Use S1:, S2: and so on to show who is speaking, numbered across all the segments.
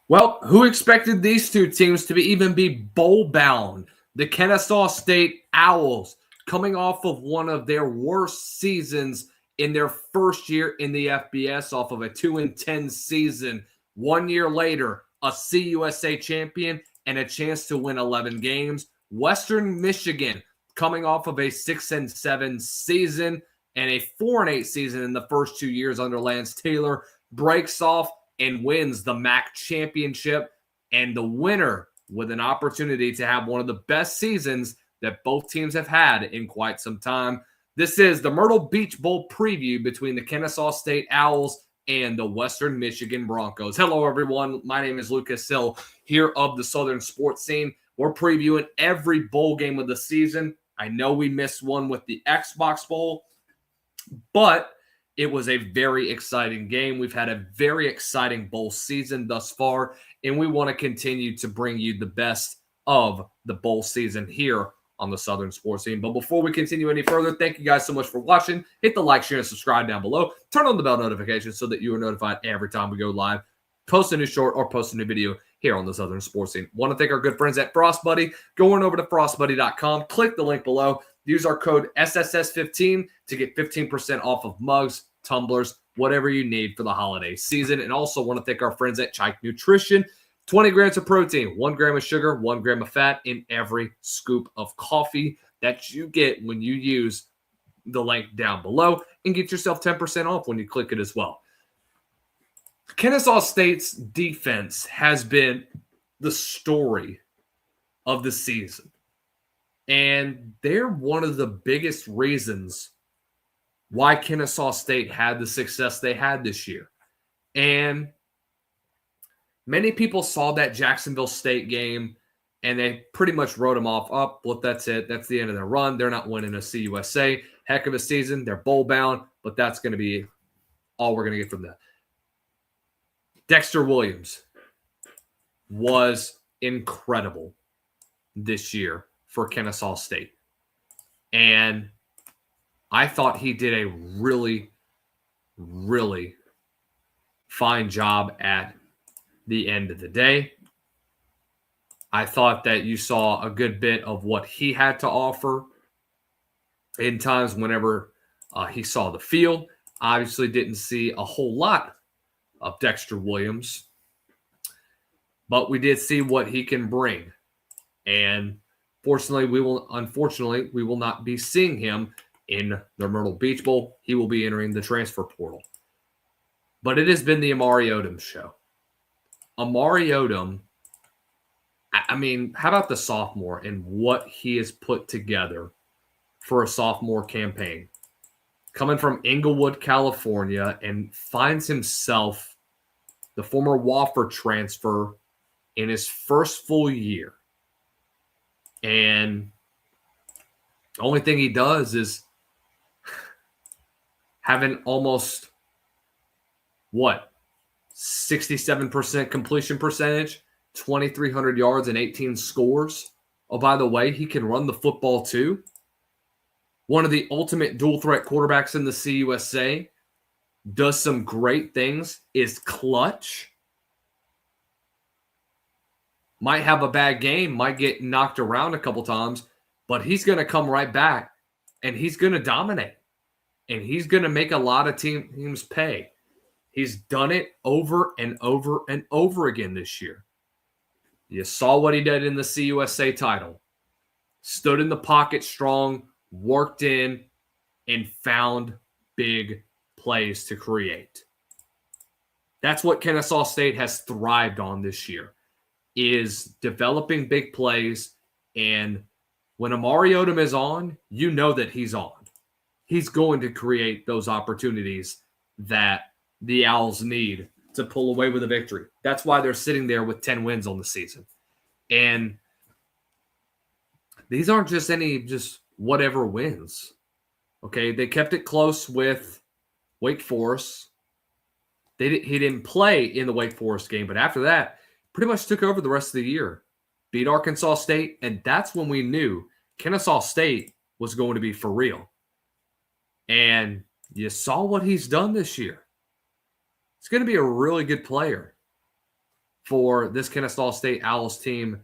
S1: Well, who expected these two teams to even be bowl bound? The Kennesaw State Owls, coming off of one of their worst seasons in their first year in the FBS, off of a 2-10 season. 1 year later, a CUSA champion and a chance to win 11 games. Western Michigan, coming off of a 6-7 season and a 4-8 season in the first 2 years under Lance Taylor, breaks off and wins the MAC championship, and the winner with an opportunity to have one of the best seasons that both teams have had in quite some time. This is the Myrtle Beach Bowl preview between the Kennesaw State Owls and the Western Michigan Broncos. Hello, everyone. My name is Lucas Hill here of the Southern Sports Scene. We're previewing every bowl game of the season. I know we missed one with the Xbox Bowl, but it was a very exciting game. We've had a very exciting bowl season thus far, and we want to continue to bring you the best of the bowl season here on the Southern Sports Scene. But before we continue any further, thank you guys so much for watching. Hit the like, share, and subscribe down below. Turn on the bell notifications so that you are notified every time we go live, post a new short, or post a new video here on the Southern Sports Scene. Want to thank our good friends at Frost Buddy. Go on over to frostbuddy.com. Click the link below. Use our code SSS15 to get 15% off of mugs, tumblers, whatever you need for the holiday season. And also want to thank our friends at Chike Nutrition. 20 grams of protein, 1 gram of sugar, 1 gram of fat in every scoop of coffee that you get when you use the link down below, and get yourself 10% off when you click it as well. Kennesaw State's defense has been the story of the season. And they're one of the biggest reasons why Kennesaw State had the success they had this year. And many people saw that Jacksonville State game, and they pretty much wrote them off. Oh, well, that's it. That's the end of their run. They're not winning a CUSA. Heck of a season. They're bowl bound, but that's going to be all we're going to get from that. Dexter Williams was incredible this year for Kennesaw State. And I thought he did a really, really fine job at the end of the day. I thought that you saw a good bit of what he had to offer in times whenever he saw the field. Obviously didn't see a whole lot of Dexter Williams, but we did see what he can bring. And unfortunately, we will not be seeing him in the Myrtle Beach Bowl. He will be entering the transfer portal. But it has been the Amari Odom show. Amari Odom, I mean, how about the sophomore and what he has put together for a sophomore campaign? Coming from Inglewood, California, and finds himself the former Wofford transfer in his first full year. And the only thing he does is having almost, 67% completion percentage, 2,300 yards and 18 scores. Oh, by the way, he can run the football too. One of the ultimate dual threat quarterbacks in the CUSA. Does some great things, is clutch. Might have a bad game, might get knocked around a couple times, but he's going to come right back, and he's going to dominate. And he's going to make a lot of teams pay. He's done it over and over and over again this year. You saw what he did in the CUSA title. Stood in the pocket strong, worked in, and found big plays to create. That's what Kennesaw State has thrived on this year, is developing big plays. And when Amari Odom is on, you know that he's on. He's going to create those opportunities that the Owls need to pull away with a victory. That's why they're sitting there with 10 wins on the season. And these aren't just whatever wins. Okay, they kept it close with Wake Forest. He didn't play in the Wake Forest game, but after that, pretty much took over the rest of the year. Beat Arkansas State, and that's when we knew Kennesaw State was going to be for real. And you saw what he's done this year. He's going to be a really good player. for this Kennesaw State Owls team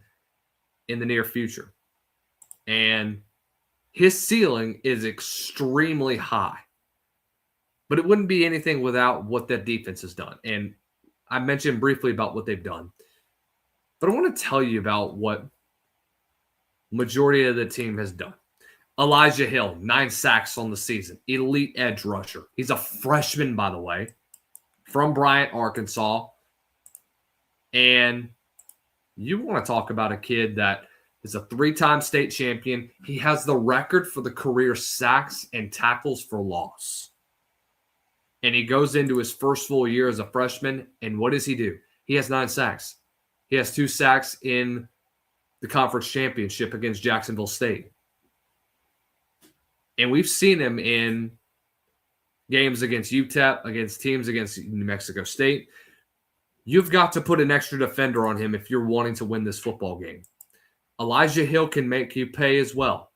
S1: in the near future. And his ceiling is extremely high. But it wouldn't be anything without what that defense has done. And I mentioned briefly about what they've done. But I want to tell you about what majority of the team has done. Elijah Hill, 9 sacks on the season. Elite edge rusher. He's a freshman, by the way, from Bryant, Arkansas. And you want to talk about a kid that is a 3-time state champion. He has the record for the career sacks and tackles for loss. And he goes into his first full year as a freshman, and what does he do? He has 9 sacks. He has 2 sacks in the conference championship against Jacksonville State. And we've seen him in games against UTEP, against teams against New Mexico State. You've got to put an extra defender on him if you're wanting to win this football game. Elijah Hill can make you pay as well.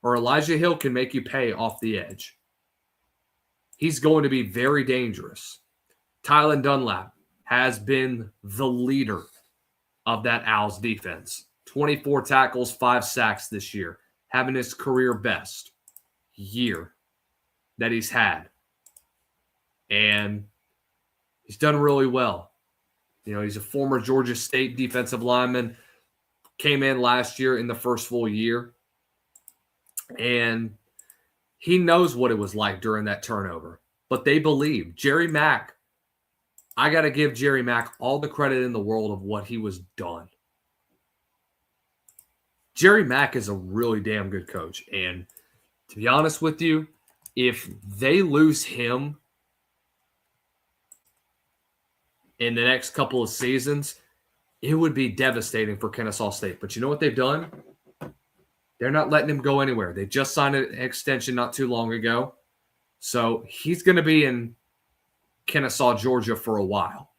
S1: Or Elijah Hill can make you pay off the edge. He's going to be very dangerous. Tylen Dunlap has been the leader of that Owls defense. 24 tackles, 5 sacks this year. Having his career best year that he's had. And he's done really well. You know, he's a former Georgia State defensive lineman. Came in last year in the first full year. And he knows what it was like during that turnover. But they believe. Jerry Mack, I got to give Jerry Mack all the credit in the world of what he was done. Jerry Mack is a really damn good coach. And to be honest with you, if they lose him in the next couple of seasons, it would be devastating for Kennesaw State. But you know what they've done? They're not letting him go anywhere. They just signed an extension not too long ago. So he's going to be in Kennesaw, Georgia for a while.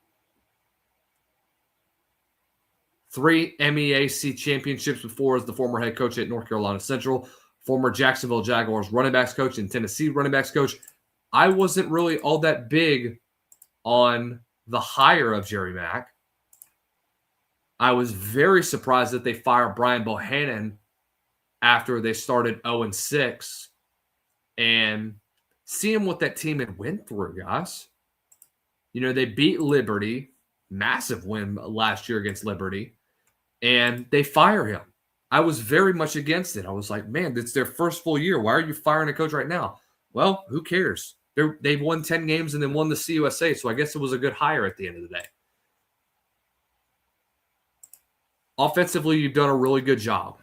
S1: 3 MEAC championships before as the former head coach at North Carolina Central, former Jacksonville Jaguars running backs coach and Tennessee running backs coach. I wasn't really all that big on the hire of Jerry Mack. I was very surprised that they fired Brian Bohannon after they started 0-6 and seeing what that team had went through, guys. You know, they beat Liberty, massive win last year against Liberty, and they fire him. I was very much against it. I was like, man, it's their first full year. Why are you firing a coach right now? Well, who cares? They've won 10 games and then won the CUSA, so I guess it was a good hire at the end of the day. Offensively, you've done a really good job,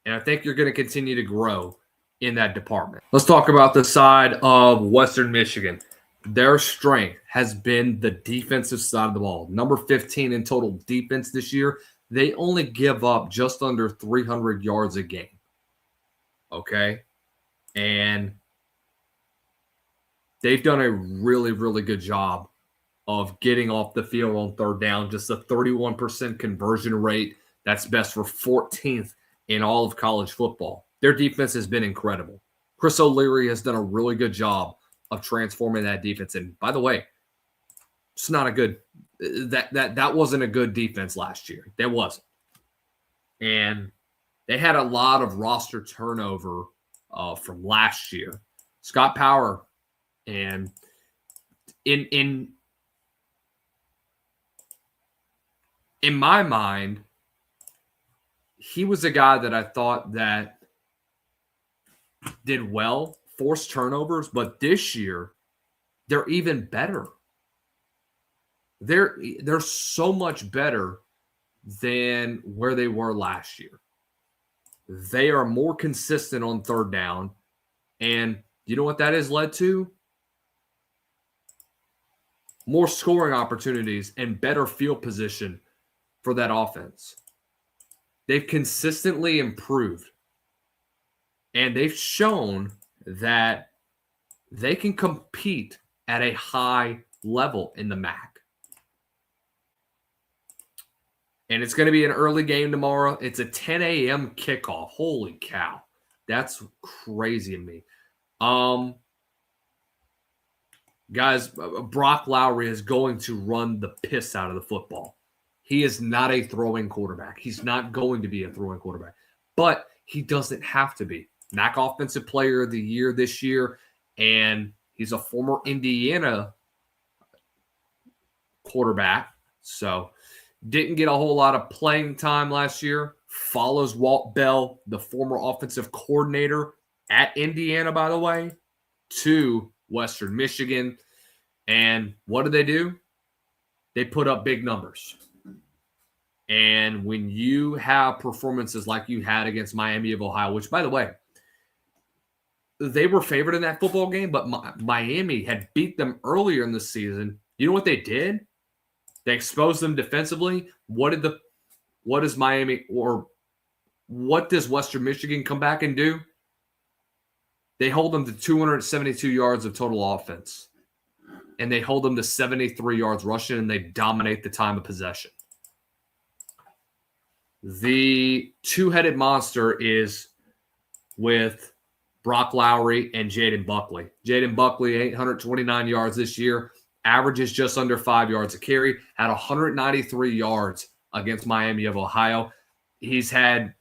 S1: and I think you're going to continue to grow in that department. Let's talk about the side of Western Michigan. Their strength has been the defensive side of the ball. Number 15 in total defense this year. They only give up just under 300 yards a game. Okay? And they've done a really, really good job of getting off the field on third down. Just a 31% conversion rate. That's best for 14th in all of college football. Their defense has been incredible. Chris O'Leary has done a really good job of transforming that defense. And by the way, it's not a good that wasn't a good defense last year. That wasn't. And they had a lot of roster turnover from last year. Scott Power, and in my mind, he was a guy that I thought that did well, forced turnovers, but this year they're even better. They're so much better than where they were last year. They are more consistent on third down, and you know what that has led to? More scoring opportunities and better field position for that offense. They've consistently improved, and they've shown that they can compete at a high level in the MAC. And it's going to be an early game tomorrow. It's a 10 a.m. kickoff. Holy cow. That's crazy to me. Guys, Brock Lowry is going to run the piss out of the football. He is not a throwing quarterback. He's not going to be a throwing quarterback, but he doesn't have to be. NAC Offensive Player of the Year this year, and he's a former Indiana quarterback, so didn't get a whole lot of playing time last year. Follows Walt Bell, the former offensive coordinator at Indiana, by the way, to Western Michigan. And what do? They put up big numbers. And when you have performances like you had against Miami of Ohio, which, by the way, they were favored in that football game, but Miami had beat them earlier in the season. You know what they did? They exposed them defensively. What does Miami or what does Western Michigan come back and do? They hold them to 272 yards of total offense. And they hold them to 73 yards rushing, and they dominate the time of possession. The two-headed monster is with Brock Lowry and Jaden Buckley. Jaden Buckley, 829 yards this year, averages just under 5 yards a carry, had 193 yards against Miami of Ohio. He's had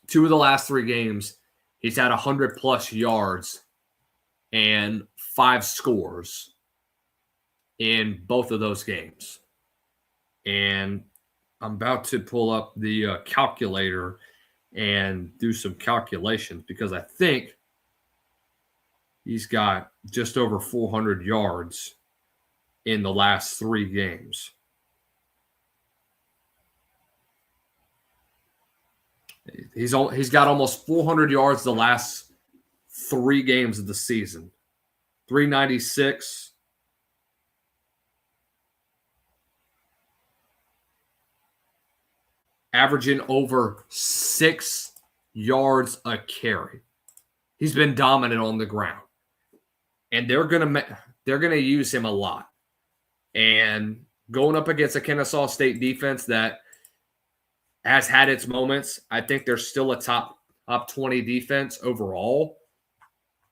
S1: 2 of the last 3 games. He's had 100-plus yards and 5 scores in both of those games. And I'm about to pull up the calculator and do some calculations because I think he's got just over 400 yards in the last 3 games. He's got almost 400 yards the last 3 games of the season. 396. Averaging over 6 yards a carry. He's been dominant on the ground. And they're gonna use him a lot. And going up against a Kennesaw State defense that has had its moments, I think they're still a top 20 defense overall.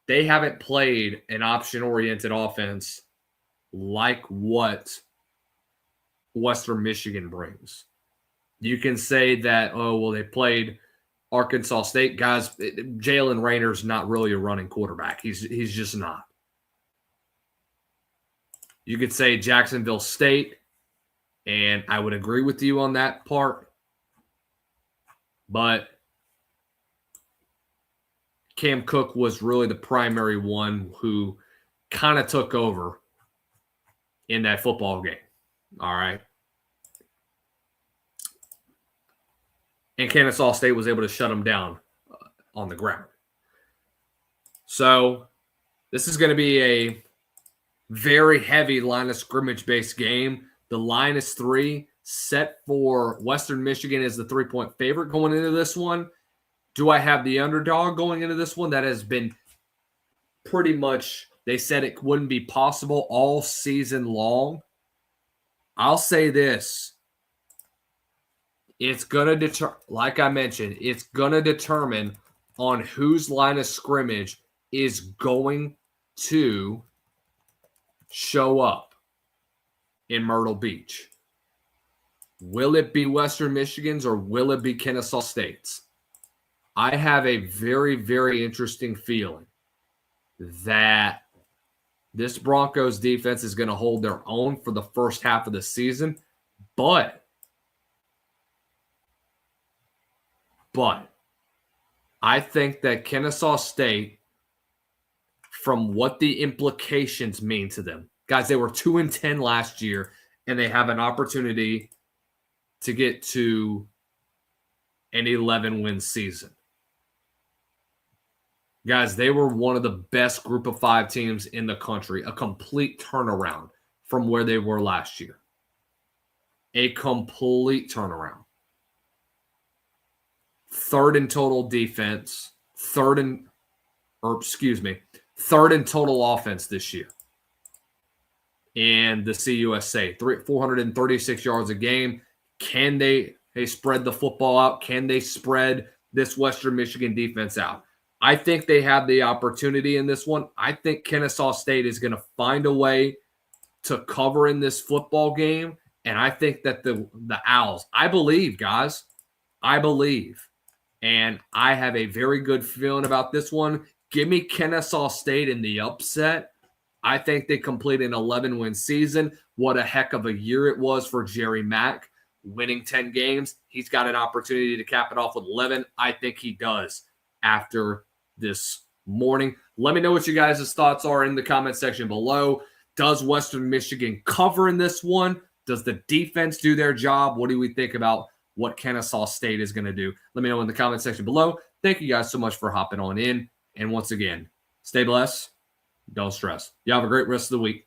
S1: They haven't played an option-oriented offense like what Western Michigan brings. You can say that, they played Arkansas State. Guys, Jalen Raynor's not really a running quarterback. He's just not. You could say Jacksonville State, and I would agree with you on that part. But Cam Cook was really the primary one who kind of took over in that football game. All right. And Kennesaw State was able to shut them down on the ground. So this is going to be a very heavy line of scrimmage-based game. The line is 3, set for Western Michigan as the 3-point favorite going into this one. Do I have the underdog going into this one? That has been pretty much, they said it wouldn't be possible all season long. I'll say this. It's going to like I mentioned, it's going to determine on whose line of scrimmage is going to show up in Myrtle Beach. Will it be Western Michigan's or will it be Kennesaw State's? I have a very, very interesting feeling that this Broncos defense is going to hold their own for the first half of the season, but I think that Kennesaw State, from what the implications mean to them, guys, they were 2-10 last year, and they have an opportunity to get to an 11-win season. Guys, they were one of the best group of 5 teams in the country, a complete turnaround from where they were last year. A complete turnaround. 3rd in total defense, 3rd in total offense this year in the CUSA. 436 yards a game. Can they spread the football out? Can they spread this Western Michigan defense out? I think they have the opportunity in this one. I think Kennesaw State is going to find a way to cover in this football game, And I think that the Owls, I believe, guys, I believe. And I have a very good feeling about this one. Give me Kennesaw State in the upset. I think they complete an 11-win season. What a heck of a year it was for Jerry Mack, winning 10 games. He's got an opportunity to cap it off with 11. I think he does after this morning. Let me know what you guys' thoughts are in the comment section below. Does Western Michigan cover in this one? Does the defense do their job? What do we think about what Kennesaw State is going to do? Let me know in the comment section below. Thank you guys so much for hopping on in. And once again, stay blessed. Don't stress. You have a great rest of the week.